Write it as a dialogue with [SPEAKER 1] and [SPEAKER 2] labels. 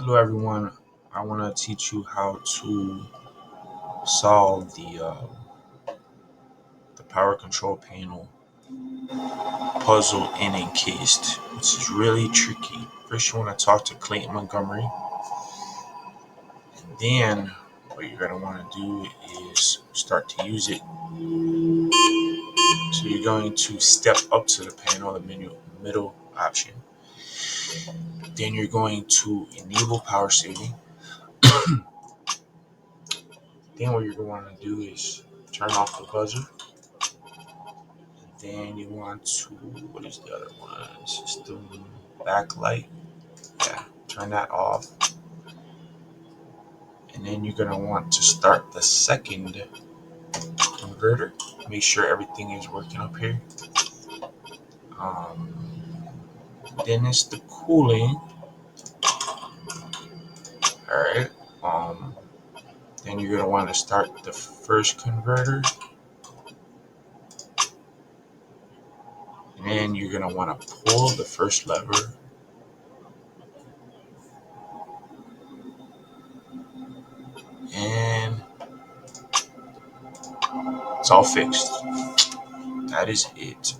[SPEAKER 1] Hello everyone, I want to teach you how to solve the power control panel puzzle in Encased, which is really tricky. First you want to talk to Clayton Montgomery, and then what you're going to want to do is start to use it. So you're going to step up to the panel, the middle option. Then you're going to enable power saving. Then what you're going to want to do is turn off the buzzer. Then you want to, what is the other one? System backlight. Yeah, turn that off. And then you're going to want to start the second converter. Make sure everything is working up here. Then it's the cooling. Alright. Then you're going to want to start the first converter. And then you're going to want to pull the first lever. And it's all fixed. That is it.